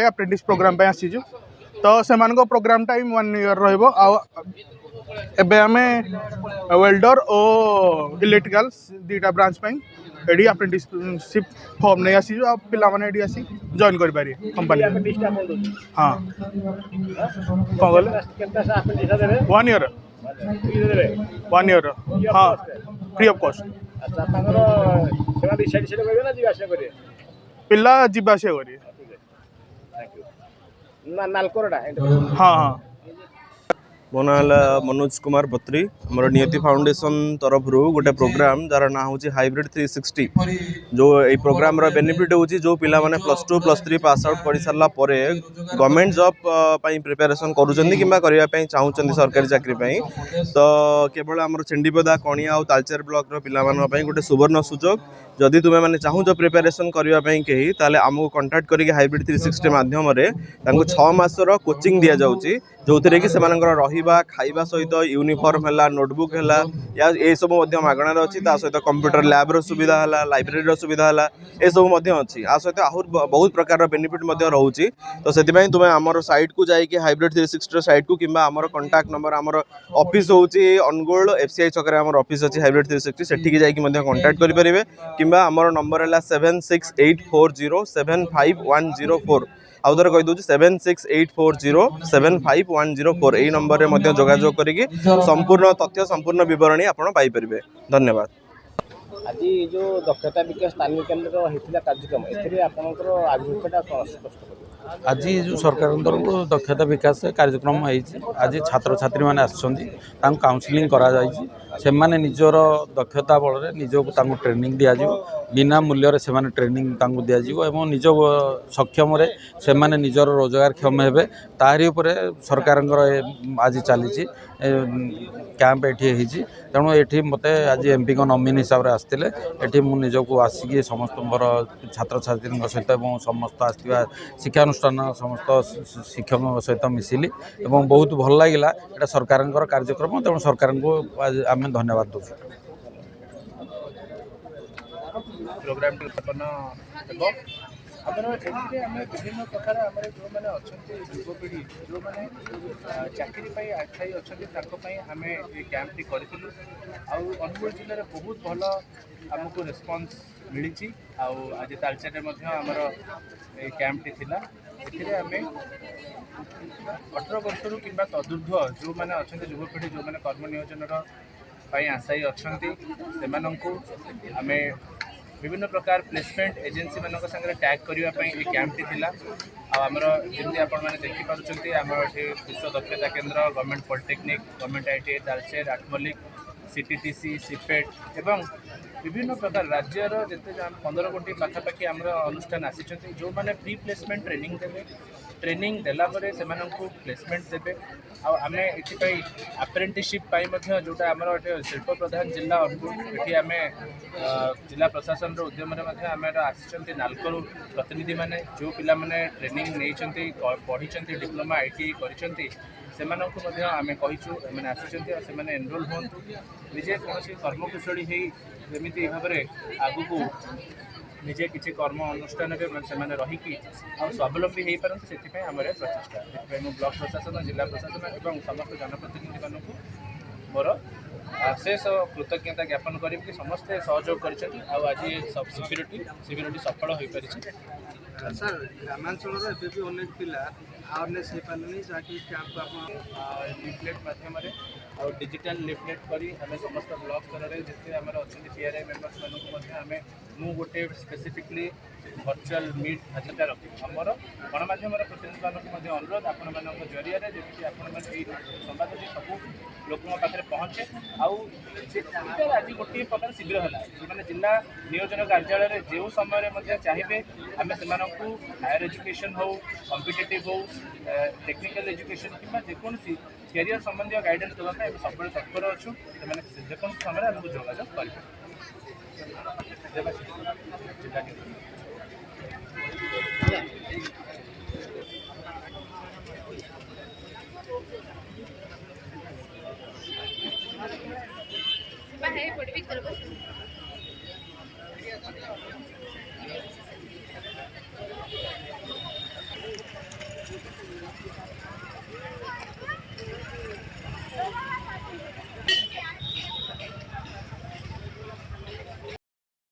Apprentice programme आसीचु तो से programme time 1 year एबे आमे वेल्डर और इलेक्ट्रिकल दीटा ब्रांच एडी अप्रेंटिसशिप फॉर्म नहीं आसी आ पिला माने एडी आसी जॉइन कर पारी कंपनी। हां कौन 1 ईयर 1 ईयर हाँ फ्री ऑफ कॉस्ट। अच्छा तांगर सेवा डिसाइड करबे ना जीवा आशा करे पिला जीवा आशा करी। थैंक यू ना नालकोरडा हाँ हाँ मो ना मनोज कुमार बत्री मोर नियति फाउंडेशन तरफ गोटे प्रोग्राम जार ना हूँ हाइब्रिड 360 जो ये प्रोग्राम बेनिफिट हूँ जो पिला माने +2 +3 पास आउट कर सारा गवर्नमेंट जॉब प्रिपरेशन करने चाहूँ सरकारी चाकरी तो केवल आम चेंडीपदा कणिया और तालचेर ब्लॉक पिला गोटे सुवर्ण सुजोग जदि तुम्हें मैंने चाहूच प्रिपरेशन करने कहीं आमको कंटाक्ट करके हाइब्रिड 360 माध्यम 6 मासर कोचिंग दि जाऊँगी जो थे कि रहा खाइबा सहित यूनिफॉर्म है नोटबुक है या ये सब मागणार अच्छी सहित कंप्यूटर लैब्र सुविधा है लाइब्रेरी सुविधा है ये सब अच्छी आ सहित आहर बहुत प्रकार बेनिफिट रोचे तो से तुम्हें आमर साइट को जाकि हाइब्रिड 360 साइट को कि आमर कंटाक्ट नंबर आमर ऑफिस हूँ अनुगोल FCI छक आम ऑफिस अच्छी हाइब्रिड 360 सेठी जाकि कंटाक्ट करेंगे कि आमर नंबर है 7684075104 आउ थे कहीदे 7684075104 यही नंबर में जोगाजोग करके संपूर्ण तथ्य संपूर्ण विवरणी आपड़ पाइपर। धन्यवाद। आज जो दक्षता विकास तालीम केन्द्र होता कार्यक्रम एपणकर आभिमुख्यता कौन स्पष्ट कर आज जो सरकार तरफ दक्षता विकास कार्यक्रम आज छात्र छात्री मैंने काउंसलिंग करा से माने निजर दक्षता बल निजक ट्रेनिंग दि जाव बिना मूल्य से ट्रेनिंग दि जाव निज सक्षम से माने निजर रोजगार क्षम हे तारी उपरे सरकार आज चली कैंप ये तेणु ये मत आज MP को नॉमिनी हिसाब से आसते ये निजक आसिक समस्त छात्र छात्री सहित समस्त आसवा शिक्षानुष्ठान समस्त शिक्षक सहित मिसिली बहुत भल लगे ये सरकार कार्यक्रम तेणु सरकार को आम धन्यवाद दो। प्रोग्राम विभिन्न प्रकार जो मैंने अच्छा युवपीढ़ी जो मैंने चाकरी आशायी अच्छा आम ये कैंप टी करूँ अनुगुल जिले में बहुत भल आमको रेस्पॉन्स मिली आज तालचेर आमर कैंप टी थिला आम 18 वर्ष कि तदूर्ध्व जो मैंने अच्छा युवपीढ़ी जो मैंने कर्म नियोजन आशायी अच्छा से आम विभिन्न प्रकार प्लेसमेंट एजेंसी मान संगे टैग करने कैंप टी थिला आमर जमी आपण मैंने देखिपुं आम विश्व दक्षता केन्द्र government polytechnic government ITI Talcher Athmallik CTTC CIPET एवं विभिन्न प्रकार राज्यर जिते 15 कोटी पाखापाखि आम अनुष्ठान आसी जो मैंने प्री प्लेसमेंट ट्रेनिंग देलापर से प्लेसमेंट देवे आम ये अप्रेंटिसशिप जोटा आम शिल्प प्रधान जिला अनुगुल ये आम जिला प्रशासन उद्यम आम आसी नालकोर प्रतिनिधि मैंने जो पिला माने ट्रेनिंग नहीं पढ़ी डिप्लोमा ITI कर आम कहीचु आसी एनरोल हूँ निजे कौन कर्मकुशली जमी भाव में आगु को निजे किसी कर्म अनुष्ठान से रहीकि स्वावलम्बी हो पारती से आम प्रचेषा ब्लॉक प्रशासन जिला प्रशासन और समस्त जनप्रतिनिधि मानक मोर शेष कृतज्ञता ज्ञापन करी कि समस्ते सहयोग कर आज शिविरटी सफल हो पारी। सर ग्रामांचल अनेक पिला अवेयरनेस हो पारे जहाँकि कैंप लिफलेट माध्यम और डिजिटल लिफलेट करी आम समस्त ब्लॉक स्तर में जिते आम अच्छा PRI मेम्बर्स मानक मु गोटे स्पेसिफिकली वर्चुअल मीट आजिका रखी आमर गणमाध्यम प्रतिनिधि मानक अनुरोध आपण जरिया जमी संवाद सब लोक पाखे पहुँचे आज गोटे प्रकार शिविर है मैंने जिला नियोजन कार्यालय जो समय चाहिए आम से हायर एजुकेशन हो कॉम्पिटिटिव हो टेक्निकल एजुकेशन कि जेकोसी कैरियर संबंधी गाइडेंस देवाई सब तत्पर अच्छु जेको समय आमको जोगाजोग कर।